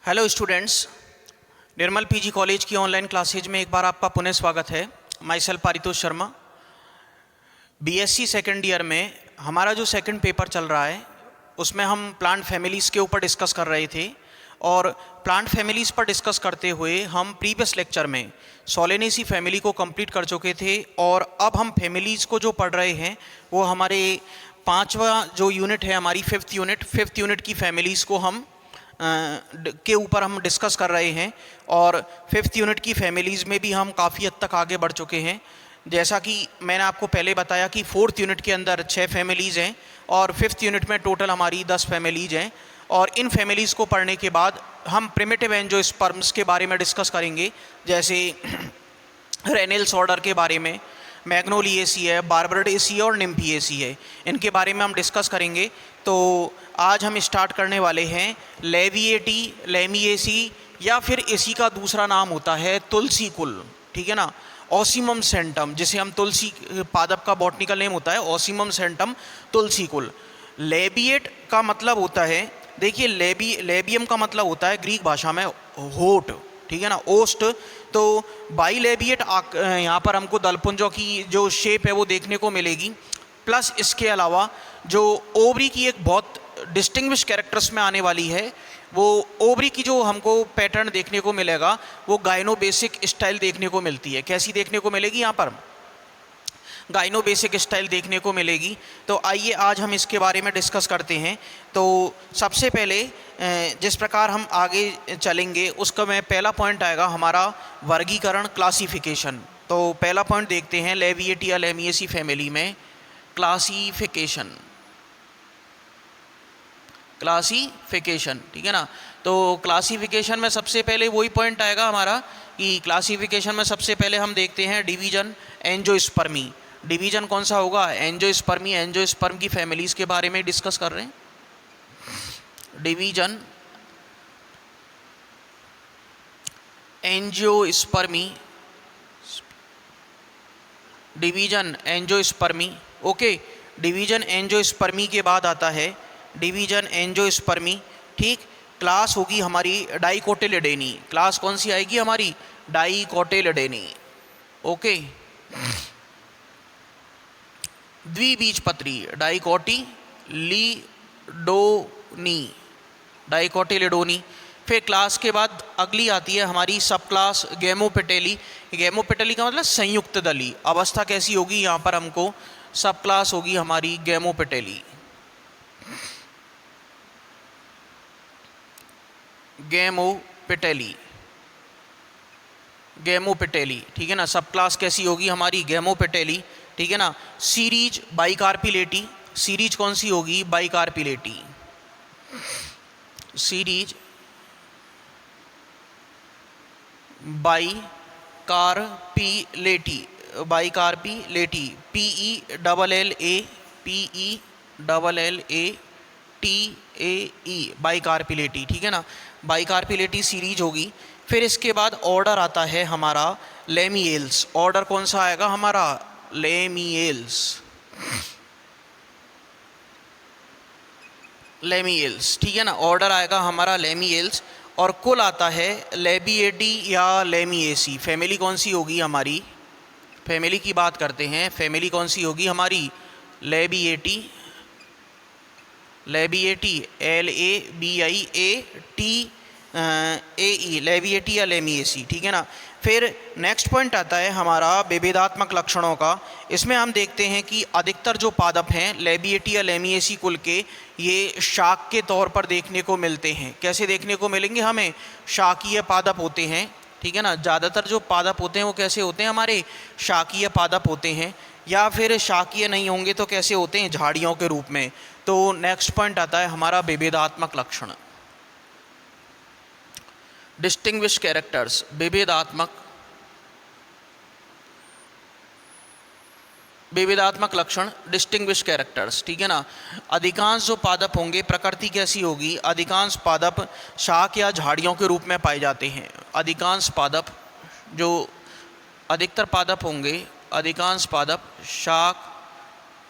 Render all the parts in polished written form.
Hello students, निर्मल PG college की online classes में एक बार आपका पुनः स्वागत है। My self Paritosh Sharma. BSc second year में हमारा जो सेकंड पेपर चल रहा है उसमें हम प्लांट फैमिलीज़ के ऊपर डिस्कस कर रहे थे और प्लांट फैमिलीज़ पर डिस्कस करते हुए हम प्रीवियस लेक्चर में सोलेनेसी फैमिली को कंप्लीट कर चुके थे और अब हम फैमिलीज़ को जो पढ़ रहे हैं वो हमारे पांचवा जो यूनिट है, हमारी फिफ्थ यूनिट की फैमिलीज़ को हम के ऊपर हम डिस्कस कर रहे हैं। और फिफ्थ यूनिट की फैमिलीज़ में भी हम काफ़ी हद तक आगे बढ़ चुके हैं। जैसा कि मैंने आपको पहले बताया कि फोर्थ यूनिट के अंदर 6 फैमिलीज़ हैं और फिफ्थ यूनिट में टोटल हमारी 10 फैमिलीज़ हैं। और इन फैमिलीज़ को पढ़ने के बाद हम प्रिमिटिव एंजियोस्पर्म्स के बारे में डिस्कस करेंगे, जैसे रेनल्स ऑर्डर के बारे में, मैग्नोलिएसी है, बार्बरेसी है और निम्फिएसी है, इनके बारे में हम डिस्कस करेंगे। तो आज हम स्टार्ट करने वाले हैं लेविएटी, लेमिएसी या फिर इसी का दूसरा नाम होता है तुलसी कुल, ठीक है ना, ओसिमम सेंटम, जिसे हम तुलसी पादप का बॉटनिकल नेम होता है ओसिमम सेंटम तुलसी कुल। लेबिएट का मतलब होता है, देखिए लेबियम का मतलब होता है ग्रीक भाषा में होठ, ठीक है ना, ओस्ट। तो बाइलेबिएट यहाँ पर हमको दलपुंजों की जो शेप है वो देखने को मिलेगी। प्लस इसके अलावा जो ओवरी की एक बहुत डिस्टिंग्विश कैरेक्टर्स में आने वाली है, वो ओवरी की जो हमको पैटर्न देखने को मिलेगा वो गाइनोबेसिक स्टाइल देखने को मिलती है। कैसी देखने को मिलेगी? यहाँ पर गाइनोबेसिक स्टाइल देखने को मिलेगी। तो आइए आज हम इसके बारे में डिस्कस करते हैं। तो सबसे पहले जिस प्रकार हम आगे चलेंगे उसका में पहला पॉइंट आएगा हमारा वर्गीकरण, क्लासिफिकेशन। तो पहला पॉइंट देखते हैं लेविएटी या लेमिएसी फैमिली में क्लासिफिकेशन, ठीक है ना। तो क्लासिफिकेशन में सबसे पहले वही पॉइंट आएगा हमारा कि क्लासिफिकेशन में सबसे पहले हम देखते हैं डिवीजन, एंजियोस्पर्मी। डिवीजन कौन सा होगा? एंजियोस्पर्मी। एंजियोस्पर्म की फैमिलीज़ के बारे में डिस्कस कर रहे हैं। Division, angiospermae, division angiospermae, okay. Division angiospermae के बाद आता है डिवीजन एंजियोस्पर्मी, ठीक। क्लास होगी हमारी डाइकोटिलिडेनी। क्लास कौन सी आएगी हमारी? डाइकोटिलिडेनी, ओके। द्विबीजपत्री, डाइकोटिलिडोनी। फिर क्लास के बाद अगली आती है हमारी सब क्लास गैमोपेटेली। गैमोपेटेली का मतलब संयुक्त दली। अवस्था कैसी होगी? यहाँ पर हमको सब क्लास होगी हमारी गैमोपेटेली, गैमोपेटेली, ठीक है ना। सब क्लास कैसी होगी हमारी? गैमोपेटेली, ठीक है ना। सीरीज बाइकार्पिलेटी। सीरीज कौन सी होगी? बाइकार्पिलेटी। सीरीज बाइकार्पिलेटी, PELLATEAE, बाइकार्पिलेटी, ठीक है ना। बाइकार्पिलेटी सीरीज होगी। फिर इसके बाद ऑर्डर आता है हमारा लेमिएल्स। ऑर्डर कौन सा आएगा हमारा? लेमिएल्स, ठीक है ना। ऑर्डर आएगा हमारा लेमिएल्स। और कुल आता है लेबिएटी या लेमिएसी। फैमिली कौन सी होगी हमारी? फैमिली की बात करते हैं। फैमिली कौन सी होगी हमारी? लेबिएटी, LABIATAE, लेबिएटी या लेमिएसी, ठीक है ना। फिर नेक्स्ट पॉइंट आता है हमारा विभेदात्मक लक्षणों का। इसमें हम देखते हैं कि अधिकतर जो पादप हैं लेबिएटी या लेमिएसी कुल के, ये शाक के तौर पर देखने को मिलते हैं। कैसे देखने को मिलेंगे हमें? शाकीय पादप होते हैं, ठीक है ना। ज़्यादातर जो पादप होते हैं वो कैसे होते हैं हमारे? शाकीय पादप होते हैं। या फिर शाकीय नहीं होंगे तो कैसे होते हैं? झाड़ियों के रूप में। तो नेक्स्ट पॉइंट आता है हमारा विभेदात्मक लक्षण, डिस्टिंग्विश कैरेक्टर्स, विभेदात्मक लक्षण, डिस्टिंग्विश कैरेक्टर्स, ठीक है ना। अधिकांश जो पादप होंगे प्रकृति कैसी होगी? अधिकांश पादप शाक या झाड़ियों के रूप में पाए जाते हैं। अधिकांश पादप, जो अधिकतर पादप होंगे, अधिकांश पादप शाक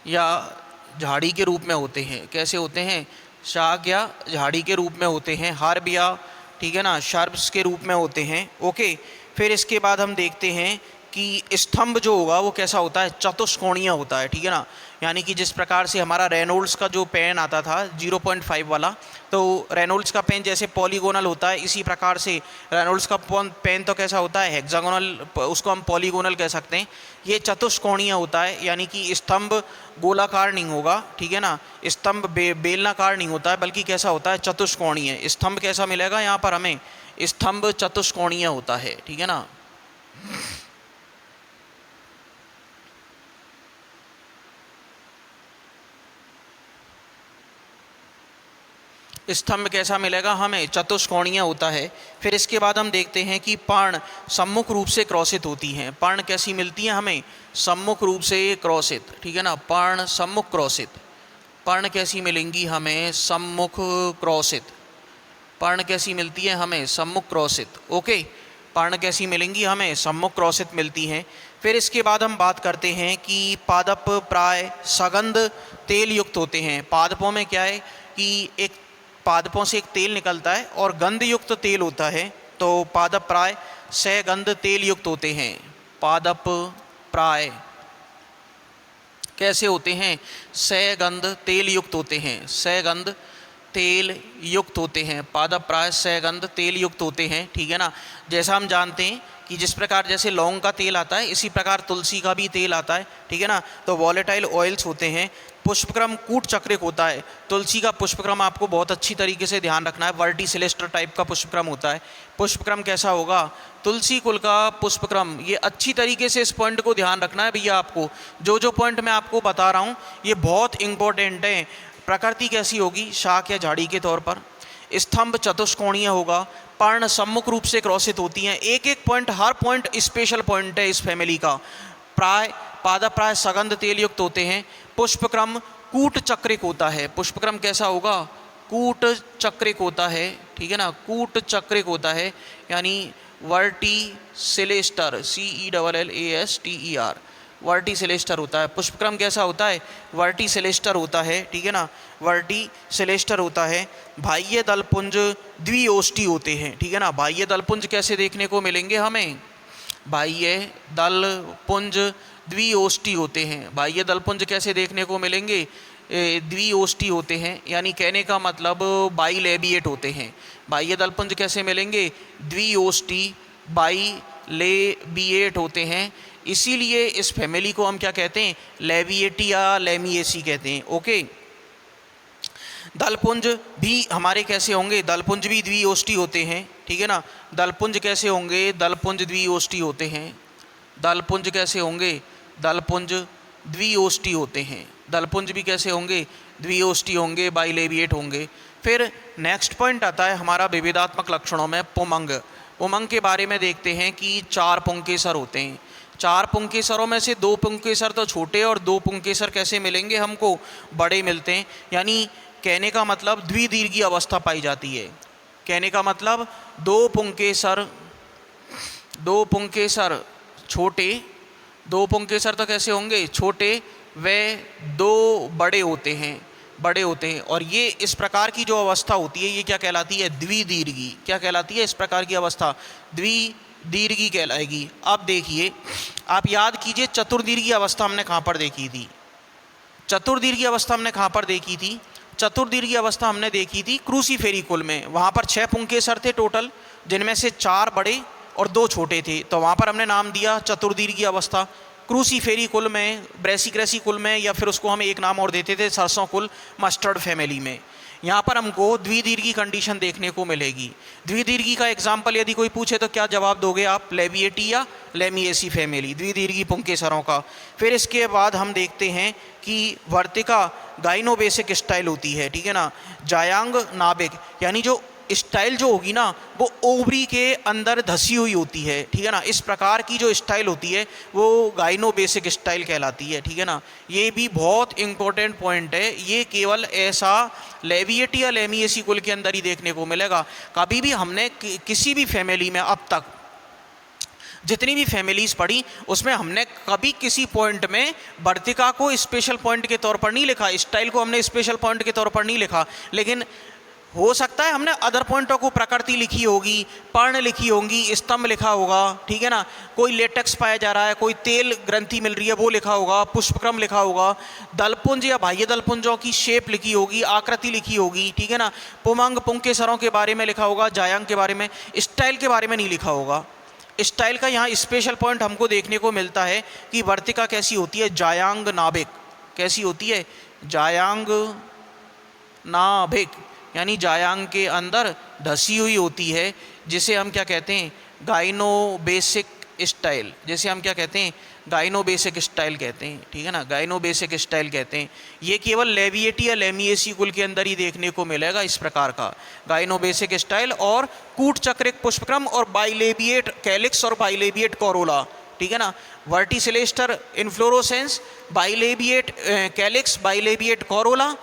या झाड़ी के रूप में होते हैं। कैसे होते हैं? शाक या झाड़ी के रूप में होते हैं। हार्बिया, ठीक है ना, शर्ब्स के रूप में होते हैं। ओके, फिर इसके बाद हम देखते हैं कि स्तंभ जो होगा वो कैसा होता है, चतुष्कोणीय होता है, ठीक है ना। यानी कि जिस प्रकार से हमारा रेनोल्ड्स का जो पेन आता था 0.5 वाला, तो रेनोल्ड्स का पेन जैसे पॉलीगोनल होता है, इसी प्रकार से रेनोल्ड्स का पेन तो कैसा होता है, हेक्सागोनल, उसको हम पॉलीगोनल कह सकते हैं। ये चतुष्कोणीय होता है, यानी कि स्तंभ गोलाकार नहीं होगा, ठीक है ना, स्तंभ बेलनाकार नहीं होता है, बल्कि कैसा होता है, चतुष्कोणीय। स्तंभ कैसा मिलेगा यहाँ पर हमें, स्तंभ चतुष्कोणीय होता है, ठीक है ना। स्तंभ कैसा मिलेगा हमें, चतुष्कोणीय होता है। फिर इसके बाद हम देखते हैं कि पर्ण सम्मुख रूप से क्रॉसित होती हैं। पर्ण कैसी मिलती है हमें, सम्मुख रूप से क्रॉसित, ठीक है ना, पर्ण सम्मुख क्रॉसित। पर्ण कैसी मिलेंगी हमें, सम्मुख क्रॉसित। पर्ण कैसी मिलती है हमें, सम्मुख क्रॉसित। ओके, पर्ण कैसी मिलेंगी हमें, सम्मुख क्रॉसित मिलती हैं। फिर इसके बाद हम बात करते हैं कि पादप प्राय सगंध तेल युक्त होते हैं। पादपों में क्या है कि एक पादपों से एक तेल निकलता है और गंध युक्त तेल होता है, तो पादप प्राय सगंध तेल युक्त होते हैं। पादप प्राय कैसे होते हैं, सगंध तेल युक्त होते हैं, सगंध तेल युक्त होते हैं। पादप प्राय सगंध तेल युक्त होते हैं, ठीक है ना। जैसा हम जानते हैं कि जिस प्रकार जैसे लौंग का तेल आता है, इसी प्रकार तुलसी का भी तेल आता है, ठीक है ना। तो वॉलेटाइल ऑयल्स होते हैं। पुष्पक्रम कूट चक्रिक होता है। तुलसी का पुष्पक्रम आपको बहुत अच्छी तरीके से ध्यान रखना है, वर्टिसिलेस्टर टाइप का पुष्पक्रम होता है। पुष्पक्रम कैसा होगा, तुलसी कुल का पुष्पक्रम। ये अच्छी तरीके से इस पॉइंट को ध्यान रखना है भैया आपको। जो जो पॉइंट मैं आपको बता रहा हूँ ये बहुत इंपॉर्टेंट है। प्रकृति कैसी होगी, शाख या झाड़ी के तौर पर। स्तंभ चतुष्कोणीय होगा। पर्ण सम्मुख रूप से क्रॉसित होती हैं। एक एक पॉइंट, हर पॉइंट स्पेशल पॉइंट है इस फैमिली का। प्राय पादप प्राय सगंध तेल युक्त होते हैं। पुष्पक्रम कूट चक्रिक होता है। पुष्पक्रम कैसा होगा, कूट चक्रिक होता है, ठीक है ना, कूट चक्रिक होता है, यानी वर्टिसिलेस्टर, CELLASTER, वर्टिसिलेस्टर होता है। पुष्पक्रम कैसा होता है, वर्टिसिलेस्टर होता है, ठीक है ना, वर्टिसिलेस्टर होता है। बाह्य दलपुंज द्विओष्ठी होते हैं, ठीक है ना। बाह्य दलपुंज कैसे देखने को मिलेंगे हमें, बाह्य दलपुंज द्विओष्ठी होते हैं। बाह्य दलपुंज कैसे देखने को मिलेंगे, द्विओष्ठी होते हैं, यानी कहने का मतलब बाइलेबिएट होते हैं। बाह्य दलपुंज कैसे मिलेंगे, द्विओष्ठी बाइलेबिएट होते हैं। इसीलिए इस फैमिली को हम क्या कहते हैं, लेबिएटी या लेमिएसी कहते हैं। ओके, दलपुंज भी हमारे कैसे होंगे, दलपुंज भी द्विओष्ठी होते हैं, ठीक है ना। दलपुंज कैसे होंगे, दलपुंज द्विओष्ठी होते हैं। दलपुंज कैसे होंगे, दलपुंज द्विओष्ठी होते हैं। दलपुंज भी कैसे होंगे, द्विओष्ठी होंगे, बाइलेबिएट होंगे। फिर नेक्स्ट पॉइंट आता है हमारा विविधात्मक लक्षणों में पुमंग। पुमंग के बारे में देखते हैं कि 4 पुंकेसर होते हैं। 4 पुंकेसरों में से 2 पुंकेसर तो छोटे और 2 पुंकेसर कैसे मिलेंगे हमको, बड़े मिलते हैं। यानी कहने का मतलब द्विदीर्घी अवस्था पाई जाती है। कहने का मतलब 2 पुंकेसर छोटे, 2 पुंकेसर तो कैसे होंगे, छोटे, वे 2 बड़े होते हैं। और ये इस प्रकार की जो अवस्था होती है ये क्या कहलाती है, द्विदीर्घी। क्या कहलाती है इस प्रकार की अवस्था, द्विदीर्घी कहलाएगी। अब देखिए, आप याद कीजिए चतुर्दीर्घी अवस्था हमने कहाँ पर देखी थी, चतुर्दीर्घी अवस्था हमने कहाँ पर देखी थी, चतुर्दीर्घी अवस्था हमने देखी थी क्रूसीफेरी कुल में। वहाँ पर 6 पुंकेसर थे टोटल, जिनमें से 4 बड़े और 2 छोटे थे, तो वहाँ पर हमने नाम दिया चतुर्दीर्घी अवस्था। क्रूसीफेरी कुल में, ब्रेसिक्रेसी कुल में, या फिर उसको हम एक नाम और देते थे सरसों कुल, मस्टर्ड फैमिली में। यहाँ पर हमको द्विदीर्घी कंडीशन देखने को मिलेगी। द्विदीर्घी का एग्जाम्पल यदि कोई पूछे तो क्या जवाब दोगे आप, लेबिएटी या लेमिएसी फैमिली, द्विदीर्घी पुंकेसरों का। फिर इसके बाद हम देखते हैं कि वर्तिका गाइनोबेसिक स्टाइल होती है, ठीक है ना। जायांग नाभिक, यानी जो स्टाइल जो होगी ना वो ओवरी के अंदर धसी हुई होती है, ठीक है ना। इस प्रकार की जो स्टाइल होती है वो गाइनोबेसिक स्टाइल कहलाती है, ठीक है ना। ये भी बहुत इंपॉर्टेंट पॉइंट है। ये केवल ऐसा लेबिएटी या लेमिएसी कुल के अंदर ही देखने को मिलेगा। कभी भी हमने किसी भी फैमिली में अब तक जितनी भी फैमिलीज़ पढ़ी उसमें हमने कभी किसी पॉइंट में वर्तिका को स्पेशल पॉइंट के तौर पर नहीं लिखा, स्टाइल को हमने स्पेशल पॉइंट के तौर पर नहीं लिखा, लेकिन हो सकता है हमने अदर पॉइंटों को प्रकृति लिखी होगी, पर्ण लिखी होंगी, स्तंभ लिखा होगा, ठीक है ना, कोई लेटेक्स पाया जा रहा है, कोई तेल ग्रंथि मिल रही है वो लिखा होगा, पुष्पक्रम लिखा होगा, दलपुंज या बाह्य दलपुंजों की शेप लिखी होगी, आकृति लिखी होगी, ठीक है ना, पुमंग पुंकेसरों के बारे में लिखा होगा, जायांग के बारे में, स्टाइल के बारे में नहीं लिखा होगा। स्टाइल का यहाँ स्पेशल पॉइंट हमको देखने को मिलता है कि वर्तिका कैसी होती है, जायांग नाभिक कैसी होती है, जायांग नाभिक यानी जायांग के अंदर धसी हुई होती है, जिसे हम क्या कहते हैं, गाइनोबेसिक स्टाइल, जैसे हम क्या कहते हैं, गाइनोबेसिक स्टाइल कहते हैं, ठीक है ना, गाइनोबेसिक स्टाइल कहते हैं। ये केवल लेविएटी या लेमिएसी कुल के अंदर ही देखने को मिलेगा इस प्रकार का गाइनोबेसिक स्टाइल। और कूट चक्रिक पुष्पक्रम और बाइलेबिएट कैलिक्स और बाइलेबिएट कोरोला, ठीक है ना, वर्टिसिलेस्टर इन्फ्लोरोसेंस, बाइलेबिएट कैलिक्स, बाइलेबिएट कोरोला,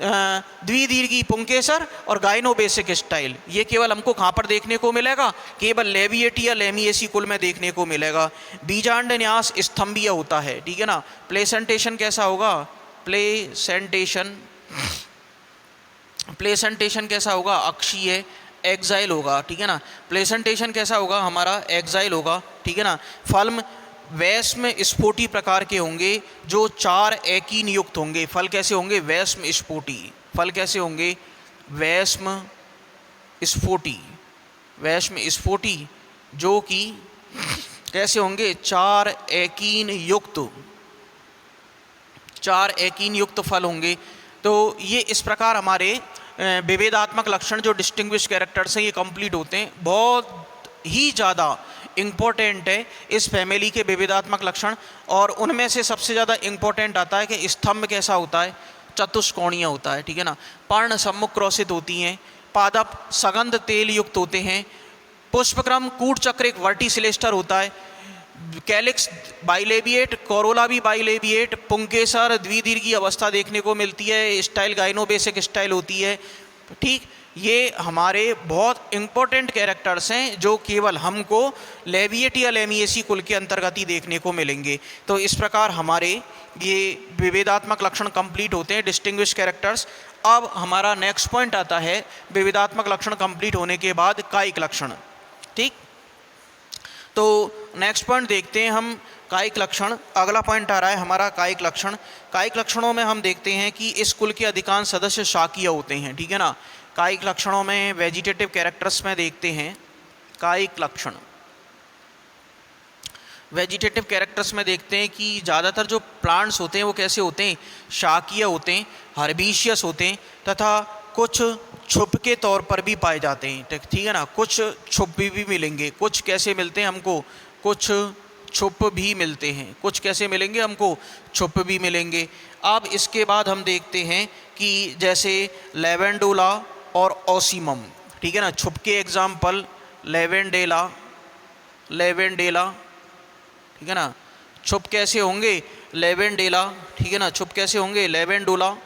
द्विदीर्घी पुंकेसर और गाइनोबेसिक स्टाइल। ये केवल हमको कहाँ पर देखने को मिलेगा, केवल लेविएटी या लेमिएसी कुल में देखने को मिलेगा। बीजांड न्यास स्तंभीय होता है, ठीक है ना। प्लेसेंटेशन कैसा होगा, प्लेसेंटेशन कैसा होगा, अक्षीय एक्साइल होगा, ठीक है ना। प्लेसेंटेशन कैसा होगा हमारा, एक्साइल होगा, ठीक है ना। फल्म वैश्म स्फोटी प्रकार के होंगे जो 4 एकीन युक्त होंगे। फल कैसे होंगे, वैश्म स्फोटी, फल कैसे होंगे, वैश्म स्फोटी जो कि कैसे होंगे, 4 एकीन युक्त फल होंगे। तो ये इस प्रकार हमारे विभेदात्मक लक्षण जो डिस्टिंग्विश कैरेक्टर्स हैं ये कंप्लीट होते हैं। बहुत ही ज़्यादा इम्पोर्टेंट है इस फैमिली के विभेदात्मक लक्षण, और उनमें से सबसे ज़्यादा इम्पोर्टेंट आता है कि स्तंभ कैसा होता है, चतुष्कोणीय होता है, ठीक है ना। पर्ण सम्मुख क्रॉसित होती हैं, पादप सगंध तेल युक्त होते हैं, पुष्पक्रम कूट चक्रिक वर्टिसिलेस्टर होता है, कैलिक्स बाइलेबिएट, कोरोला भी बाइलेबिएट, पुंकेसर द्विदीर्घी अवस्था देखने को मिलती है, स्टाइल गाइनोबेसिक स्टाइल होती है, ठीक। ये हमारे बहुत इम्पोर्टेंट कैरेक्टर्स हैं जो केवल हमको लेविएटी या लेमिएसी कुल के अंतर्गत ही देखने को मिलेंगे। तो इस प्रकार हमारे ये विभेदात्मक लक्षण कंप्लीट होते हैं, डिस्टिंग्विश कैरेक्टर्स। अब हमारा नेक्स्ट पॉइंट आता है विभेदात्मक लक्षण कंप्लीट होने के बाद कायिक लक्षण, ठीक। तो नेक्स्ट पॉइंट देखते हैं हम कायिक लक्षण। अगला पॉइंट आ रहा है हमारा कायिक लक्षण। कायिक लक्षणों में हम देखते हैं कि इस कुल के अधिकांश सदस्य शाकीय होते हैं, ठीक है ना। कायिक लक्षणों में वेजिटेटिव कैरेक्टर्स में देखते हैं, कायिक लक्षण वेजिटेटिव कैरेक्टर्स में देखते हैं कि ज़्यादातर जो प्लांट्स होते हैं वो कैसे होते हैं, शाकीय होते हैं, हर्बीशियस होते हैं, तथा कुछ छुप के तौर पर भी पाए जाते हैं, ठीक है ना। कुछ छुप भी मिलेंगे, कुछ कैसे मिलते हैं हमको, कुछ छुप भी मिलते हैं, कुछ कैसे मिलेंगे हमको, छुप भी मिलेंगे। अब इसके बाद हम देखते हैं कि जैसे लेवेंडुला और ओसीमम, ठीक है ना, छुप के एग्जाम्पल लेवेंडेला, ठीक है ना। छुप कैसे होंगे, लेवेंडेला, ठीक है ना, छुप कैसे होंगे, लेवेंडुला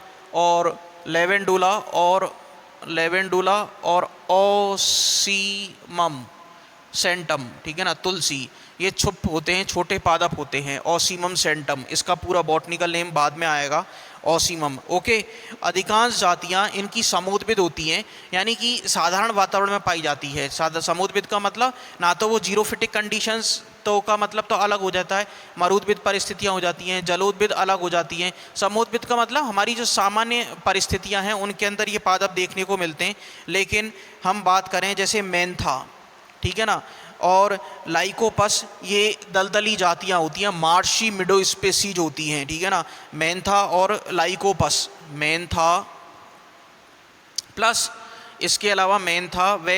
और ओसीमम सेंटम, ठीक है ना, तुलसी, ये छुप होते हैं, छोटे पादप होते हैं, ओसीमम सेंटम, इसका पूरा बॉटनिकल नेम बाद में आएगा, ओसीमम, ओके। अधिकांश जातियां इनकी समोद्भिद होती हैं, यानी कि साधारण वातावरण में पाई जाती है। समोद्भिद का मतलब ना तो वो जीरोफिटिक कंडीशंस तो का मतलब तो अलग हो जाता है, मरुद्भिद परिस्थितियां हो जाती हैं, जलोद्भिद अलग हो जाती हैं। समोद्भिद का मतलब हमारी जो सामान्य परिस्थितियां हैं उनके अंदर ये पादप देखने को मिलते हैं। लेकिन हम बात करें जैसे मेंथा, ठीक है ना, और लाइकोपस, ये दलदली जातियां होती हैं, मार्शी मिडो स्पेसीज होती हैं, ठीक है ना। मेंथा और लाइकोपस, मेंथा प्लस इसके अलावा मेंथा व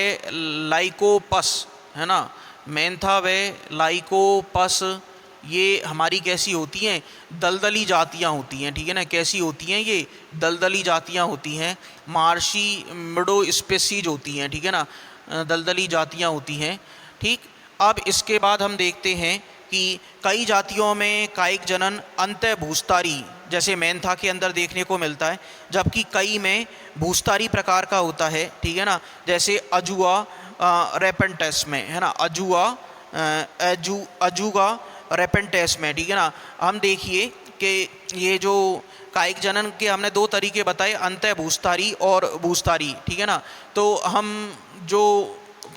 लाइकोपस, है ना, मेंथा व लाइकोपस, ये हमारी कैसी होती हैं, दलदली जातियां होती हैं, ठीक है ना। कैसी होती हैं, ये दलदली जातियां होती हैं, मार्शी मिडो स्पेसीज होती हैं, ठीक है ना, दलदली जातियां होती हैं, ठीक। अब इसके बाद हम देखते हैं कि कई जातियों में कायिक जनन अंतः भूस्तारी जैसे मेंथा के अंदर देखने को मिलता है, जबकि कई में भूस्तारी प्रकार का होता है, ठीक है ना। जैसे अजुआ रेपेंटेस में, है ना, अजुआ रेपेंटेस में, ठीक है ना। हम देखिए कि ये जो कायिक जनन के हमने दो तरीके बताए, अंतः भूस्तारी और भूस्तारी, ठीक है ना। तो हम जो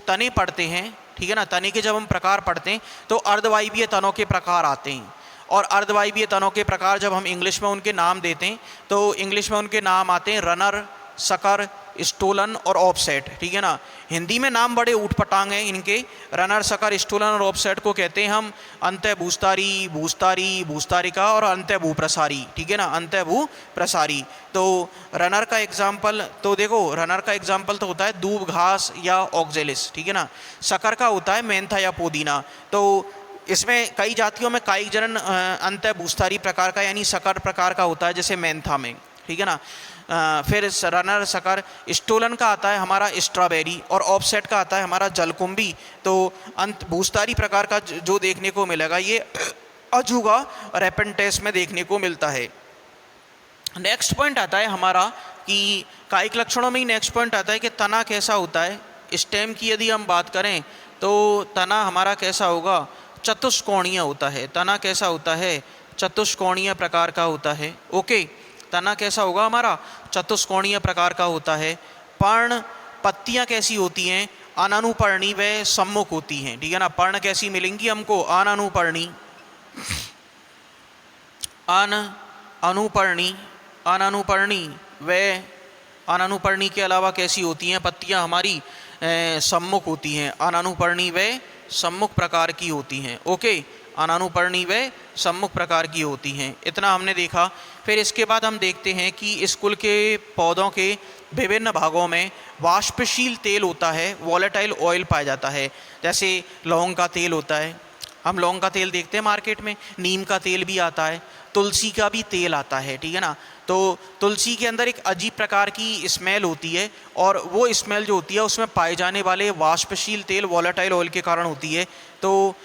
तने पढ़ते हैं, ठीक है ना, तने के जब हम प्रकार पढ़ते हैं तो अर्धवायवीय तनों के प्रकार आते हैं, और अर्धवायवीय तनों के प्रकार जब हम इंग्लिश में उनके नाम देते हैं तो इंग्लिश में उनके नाम आते हैं रनर, सकर, स्टोलन और ऑफसेट, ठीक है ना। हिंदी में नाम बड़े ऊटपटांग हैं इनके, रनर, सकर, स्टोलन और ऑफसेट को कहते हैं हम अंतः भूस्तारी, भूस्तारी, भूस्तारिका और अंतः भूप्रसारी, ठीक है ना, अंतः भूप्रसारी। तो रनर का एग्जाम्पल तो देखो, रनर का एग्जाम्पल तो होता है दूब घास या ऑक्जेलिस, ठीक है ना। सकर का होता है मेंथा या पुदीना। तो इसमें कई जातियों में कायिक जनन अंतः भूस्तारी प्रकार का यानी सकर प्रकार का होता है, जैसे मेंथा में, ठीक है ना। फिर रनर, सकर, स्टोलन का आता है हमारा स्ट्रॉबेरी, और ऑफसेट का आता है हमारा जलकुंभी। तो अंत भूस्तारी प्रकार का जो देखने को मिलेगा ये अजूगा और एपेंटेस में देखने को मिलता है। नेक्स्ट पॉइंट आता है हमारा कि कायिक लक्षणों में ही नेक्स्ट पॉइंट आता है कि तना कैसा होता है। स्टेम की यदि हम बात करें तो तना हमारा कैसा होगा, चतुष्कोणीय होता है। तना कैसा होता है, चतुष्कोणीय प्रकार का होता है। ओके, तना कैसा होगा हमारा, चतुष्कोणीय प्रकार का होता है। पर्ण, पत्तियां कैसी होती हैं, अनानुपर्णी व सम्मुख होती हैं, ठीक है ना। पर्ण कैसी मिलेंगी हमको, अनानुपर्णी, अनुपर्णी, अनानुपर्णी व अनानुपर्णी के अलावा कैसी होती हैं पत्तियां हमारी, सम्मुख होती हैं। अनानुपर्णी व सम्मुख प्रकार की होती हैं। ओके, अनानुपर्णी व सम्मुख प्रकार की होती हैं। इतना हमने देखा। फिर इसके बाद हम देखते हैं कि इस कुल के पौधों के विभिन्न भागों में वाष्पशील तेल होता है, वॉलेटाइल ऑयल पाया जाता है। जैसे लौंग का तेल होता है, हम लौंग का तेल देखते हैं मार्केट में, नीम का तेल भी आता है, तुलसी का भी तेल आता है, ठीक है ना। तो तुलसी के अंदर एक अजीब प्रकार की स्मेल होती है, और वो स्मेल जो होती है उसमें पाए जाने वाले वाष्पशील तेल वॉलेटाइल ऑयल के कारण होती है। तो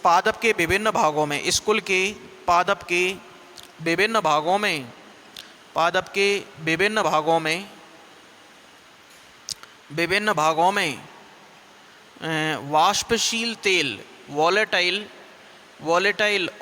पादप के विभिन्न भागों में, इस कुल के पादप के विभिन्न भागों में, पादप के विभिन्न भागों में, विभिन्न भागों में वाष्पशील तेल वॉलेटाइल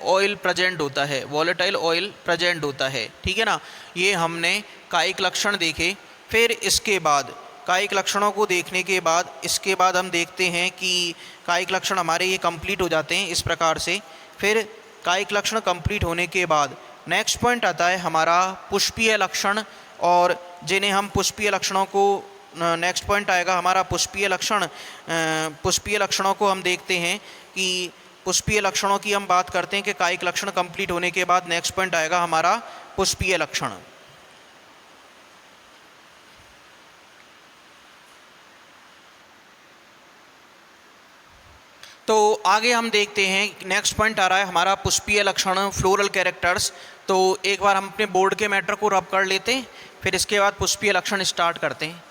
ऑयल प्रेजेंट होता है, वॉलेटाइल ऑयल प्रेजेंट होता है, ठीक है ना। ये हमने कायिक लक्षण देखे। फिर इसके बाद कायिक लक्षणों को देखने के बाद इसके बाद हम देखते हैं कि कायिक लक्षण हमारे ये कंप्लीट हो जाते हैं इस प्रकार से। फिर कायिक लक्षण कंप्लीट होने के बाद नेक्स्ट पॉइंट आता है हमारा पुष्पीय लक्षण, और जिन्हें हम पुष्पीय लक्षणों को, नेक्स्ट पॉइंट आएगा हमारा पुष्पीय लक्षण। पुष्पीय लक्षणों को हम देखते हैं कि पुष्पीय लक्षणों की हम बात करते हैं कि कायिक लक्षण कंप्लीट होने के बाद नेक्स्ट पॉइंट आएगा हमारा पुष्पीय लक्षण। तो आगे हम देखते हैं, नेक्स्ट पॉइंट आ रहा है हमारा पुष्पीय लक्षण, फ्लोरल कैरेक्टर्स। तो एक बार हम अपने बोर्ड के मैटर को रब कर लेते हैं, फिर इसके बाद पुष्पीय लक्षण स्टार्ट करते हैं।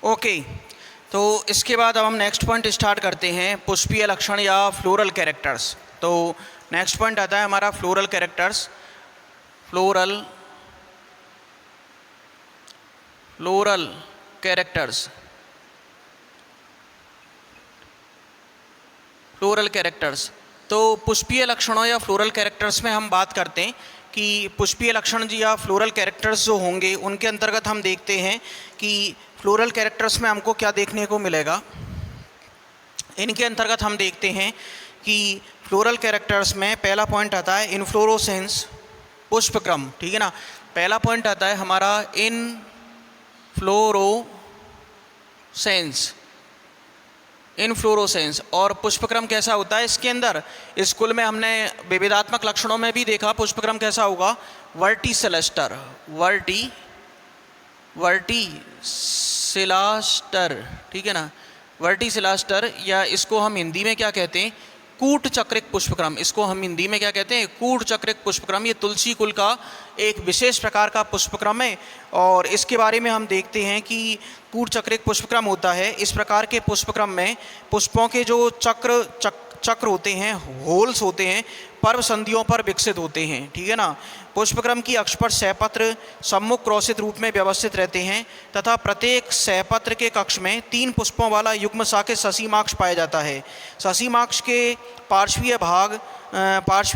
ओके, तो इसके बाद अब हम नेक्स्ट पॉइंट स्टार्ट करते हैं, पुष्पीय लक्षण या फ्लोरल कैरेक्टर्स। तो नेक्स्ट पॉइंट आता है हमारा floral characters. Floral characters. Floral characters, तो पुष्पीय लक्षणों या फ्लोरल कैरेक्टर्स में हम बात करते हैं कि पुष्पीय लक्षण जी या फ्लोरल कैरेक्टर्स जो होंगे उनके अंतर्गत हम देखते हैं कि फ्लोरल कैरेक्टर्स में हमको क्या देखने को मिलेगा। इनके अंतर्गत हम देखते हैं कि फ्लोरल कैरेक्टर्स में पहला पॉइंट आता है इनफ्लोरोसेंस, पुष्पक्रम, ठीक है ना। पहला पॉइंट आता है हमारा इनफ्लोरोसेंस और पुष्पक्रम कैसा होता है इसके अंदर। स्कूल में हमने विविधात्मक लक्षणों में भी देखा पुष्पक्रम कैसा होगा, वर्टिसिलास्टर, वर्टिसिलास्टर, ठीक है ना, वर्टिसिलास्टर, या इसको हम हिंदी में क्या कहते हैं, कूट चक्रिक पुष्पक्रम। इसको हम हिंदी में क्या कहते हैं, कूट चक्रिक पुष्पक्रम। ये तुलसी कुल का एक विशेष प्रकार का पुष्पक्रम है और इसके बारे में हम देखते हैं कि कूट चक्रिक पुष्पक्रम होता है। इस प्रकार के पुष्पक्रम में पुष्पों के जो चक्र होते हैं, होल्स होते हैं, पर्व संधियों पर विकसित होते हैं, ठीक है ना। पुष्पक्रम की अक्ष पर सहपत्र सम्मुख क्रॉसित रूप में व्यवस्थित रहते हैं तथा प्रत्येक सहपत्र के कक्ष में 3 पुष्पों वाला युग्म शाखित ससीमाक्ष पाया जाता है। ससीमाक्ष के पार्श्वीय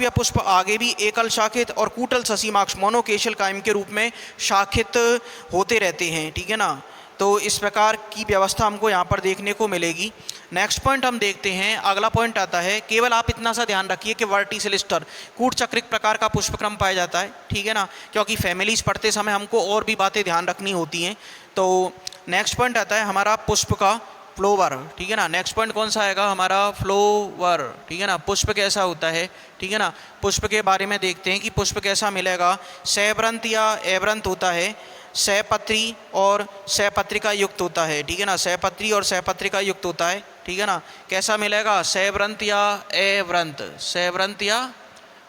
पुष्प आगे भी एकल शाखित और कूटल ससीमाक्ष मोनोकेशल कायम के रूप में शाखित होते रहते हैं, ठीक है ना। तो इस प्रकार की व्यवस्था हमको यहाँ पर देखने को मिलेगी। नेक्स्ट पॉइंट हम देखते हैं, अगला पॉइंट आता है, केवल आप इतना सा ध्यान रखिए कि वर्टिसिलिस्टर कूट चक्रिक प्रकार का पुष्पक्रम पाया जाता है, ठीक है ना, क्योंकि फैमिलीज पढ़ते समय हमको और भी बातें ध्यान रखनी होती हैं। तो नेक्स्ट पॉइंट आता है हमारा पुष्प का फ्लोवर, ठीक है ना। नेक्स्ट पॉइंट कौन सा आएगा हमारा, फ्लोवर, ठीक है ना। पुष्प कैसा होता है, ठीक है ना। पुष्प के बारे में देखते हैं कि पुष्प कैसा मिलेगा, सहव्रंत या अव्रंत होता है, सहपत्री और सहपत्रिका युक्त होता है, ठीक है ना। सहपत्री और सहपत्रिका युक्त होता है, ठीक है ना। कैसा मिलेगा, सहव्रंत या अव्रंत, सहव्रंत या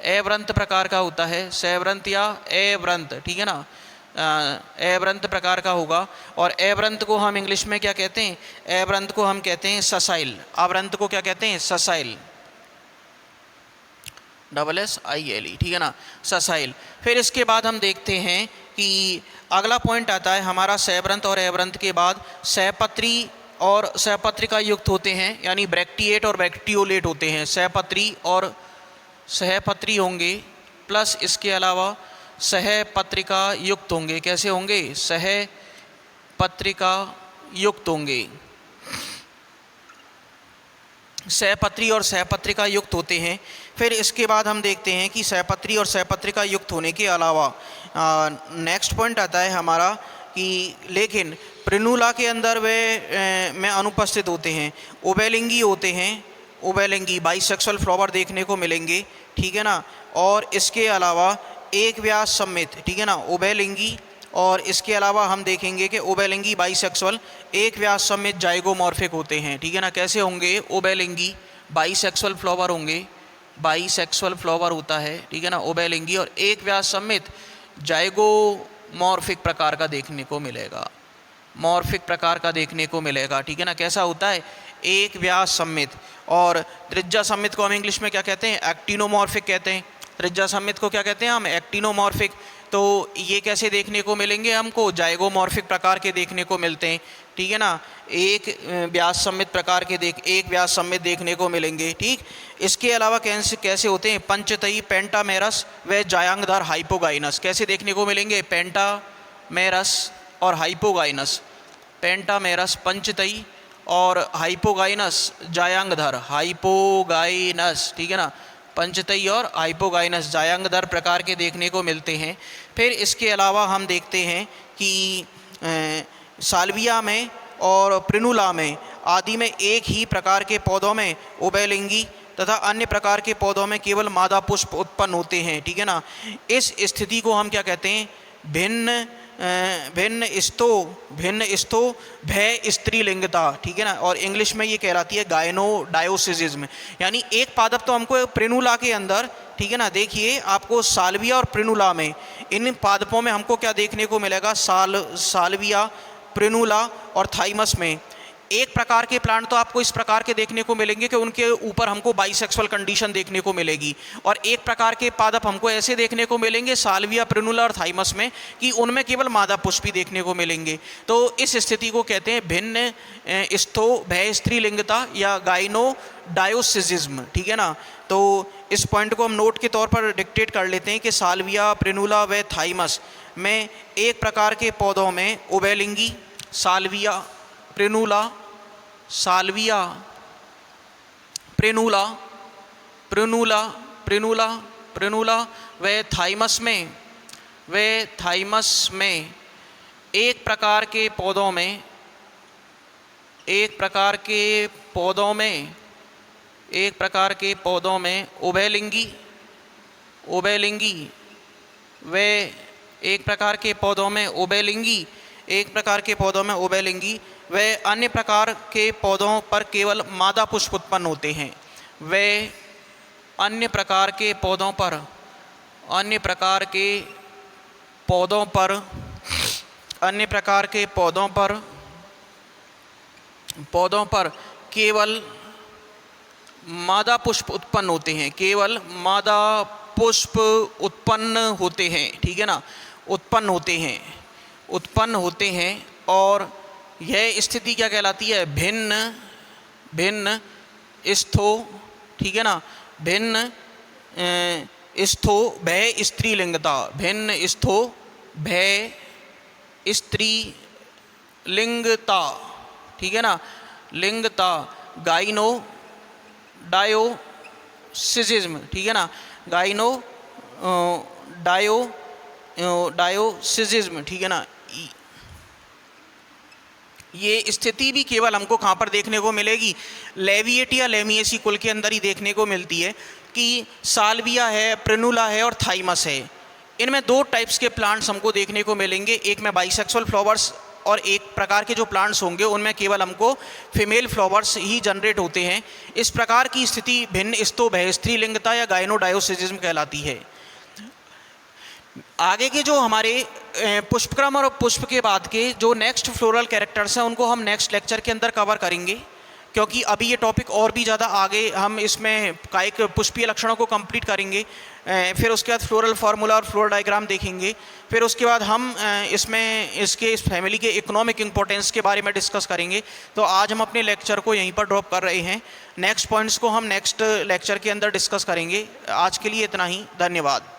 अव्रंत प्रकार का होता है, सहव्रंत या अव्रंत, ठीक है ना, अव्रंत प्रकार का होगा। और अव्रंत को हम इंग्लिश में क्या कहते हैं, अव्रंत को हम कहते हैं ससाइल, अव्रंत को क्या कहते हैं, ससाइल, SSILE, ठीक है ना, ससाइल। फिर इसके बाद हम देखते हैं कि अगला पॉइंट आता है हमारा सहव्रंत और अव्रंत के बाद सहपत्री और सहपत्रिका युक्त होते हैं, यानी ब्रैक्टिएट और ब्रैक्टियोलेट होते हैं। सहपत्री और सहपत्री होंगे प्लस इसके अलावा सहपत्रिका युक्त होंगे। कैसे होंगे, सहपत्रिका युक्त होंगे, सहपत्री और सहपत्रिका युक्त होते हैं। फिर इसके बाद हम देखते हैं कि सहपत्री और सहपत्रिका युक्त होने के अलावा नेक्स्ट पॉइंट आता है हमारा कि लेकिन प्रिनुला के अंदर वे में अनुपस्थित होते हैं, उभयलिंगी होते हैं, उभयलिंगी बाइसेक्सुअल फ्लावर देखने को मिलेंगे, ठीक है ना। और इसके अलावा एक व्यास सम्मित, ठीक है ना, उभयलिंगी, और इसके अलावा हम देखेंगे कि उभयलिंगी बाइसेक्सुअल एक व्यास सम्मित जाइगोमॉर्फिक होते हैं, ठीक है ना। कैसे होंगे, उभयलिंगी बाइसेक्सुअल फ्लावर होंगे, बाइसेक्सुअल फ्लावर होता है, ठीक है ना, उभयलिंगी, और एक व्यास सम्मित जाइगोमॉर्फिक प्रकार का देखने को मिलेगा, मॉर्फिक प्रकार का देखने को मिलेगा, ठीक है ना। कैसा होता है, एक व्यास सम्मित। और त्रिज्या सम्मित को हम इंग्लिश में क्या कहते हैं, एक्टिनोमॉर्फिक कहते हैं। त्रिज्या सम्मित को क्या कहते हैं हम, एक्टिनोमॉर्फिक। तो ये कैसे देखने को मिलेंगे हमको, जाइगोमॉर्फिक प्रकार के देखने को मिलते हैं, ठीक है ना। एक व्यास सम्मित प्रकार के एक व्यास सम्मित देखने को मिलेंगे, ठीक। इसके अलावा कैसे होते हैं, पंचतई, पेंटामेरस व जायांगधार हाइपोगाइनस कैसे देखने को मिलेंगे, पेंटामेरस और हाइपोगाइनस, पेंटामेरस पंचतई और हाइपोगाइनस जायांगधर, हाइपोगाइनस, ठीक है ना, पंचतई और हाइपोगाइनस जायांगधर प्रकार के देखने को मिलते हैं। फिर इसके अलावा हम देखते हैं कि साल्विया में और प्रिनुला में आदि में एक ही प्रकार के पौधों में उभयलिंगी तथा अन्य प्रकार के पौधों में केवल मादा पुष्प उत्पन्न होते हैं, ठीक है ना। इस स्थिति को हम क्या कहते हैं, भिन्न स्तो भय स्त्रीलिंगता, ठीक है ना। और इंग्लिश में ये कहलाती है गायनोडायोसिज्म, यानी एक पादप तो हमको प्रिनुला के अंदर, ठीक है ना, देखिए आपको साल्विया और प्रिनुला में, इन पादपों में हमको क्या देखने को मिलेगा, साल्विया प्रिनुला और थाइमस में एक प्रकार के प्लांट तो आपको इस प्रकार के देखने को मिलेंगे कि उनके ऊपर हमको बाइसेक्सुअल कंडीशन देखने को मिलेगी, और एक प्रकार के पादप हमको ऐसे देखने को मिलेंगे साल्विया, प्रिनुला और थाइमस में कि उनमें केवल मादा पुष्प ही देखने को मिलेंगे। तो इस स्थिति को कहते हैं भिन्न स्थो भय स्त्रीलिंगता या गाइनोडायोसिज्म, ठीक है ना। तो इस पॉइंट को हम नोट के तौर पर डिक्टेट कर लेते हैं कि साल्विया, प्रिनुला व थाइमस में एक प्रकार के पौधों में उभयलिंगी साल्विया, प्रिनुला, साल्विया, प्रिनुला, प्रिनुला, प्रिनुला, प्रिनुला व थाइमस में एक प्रकार के पौधों में उभयलिंगी व एक प्रकार के पौधों में उभयलिंगी व अन्य प्रकार के पौधों पर केवल मादा पुष्प उत्पन्न होते हैं। वे अन्य प्रकार के पौधों पर केवल मादा पुष्प उत्पन्न होते हैं, ठीक है ना, उत्पन्न होते हैं। और यह स्थिति क्या कहलाती है? भिन्न स्थो, ठीक है ना, भिन्न स्थो भय स्त्रीलिंगता, भिन्न स्थो भय स्त्रीलिंगता, ठीक है ना, लिंगता, गाइनोडायोसिज्म, ठीक है ना, डायोसिज्म, ठीक है ना। ये स्थिति भी केवल हमको कहाँ पर देखने को मिलेगी? लेविएटिया लेमिएसी कुल के अंदर ही देखने को मिलती है कि साल्विया है, प्रिनुला है और थाइमस है। इनमें दो टाइप्स के प्लांट्स हमको देखने को मिलेंगे, एक में बाइसेक्सुअल फ्लावर्स और एक प्रकार के जो प्लांट्स होंगे उनमें केवल हमको फीमेल फ्लावर्स ही जनरेट होते हैं। इस प्रकार की स्थिति भिन्न स्थो भय स्त्रीलिंगता या गाइनोडायोसिज्म कहलाती है। आगे के जो हमारे पुष्पक्रम और पुष्प के बाद के जो नेक्स्ट फ्लोरल कैरेक्टर्स हैं उनको हम नेक्स्ट लेक्चर के अंदर कवर करेंगे, क्योंकि अभी ये टॉपिक और भी ज़्यादा आगे हम इसमें कायिक पुष्पीय लक्षणों को कंप्लीट करेंगे। फिर उसके बाद फ्लोरल फार्मूला और फ्लोरल डायग्राम देखेंगे। फिर उसके बाद हम इस फैमिली के इकोनॉमिक इंपॉर्टेंस के बारे में डिस्कस करेंगे। तो आज हम अपने लेक्चर को यहीं पर ड्रॉप कर रहे हैं। नेक्स्ट पॉइंट्स को हम नेक्स्ट लेक्चर के अंदर डिस्कस करेंगे। आज के लिए इतना ही, धन्यवाद।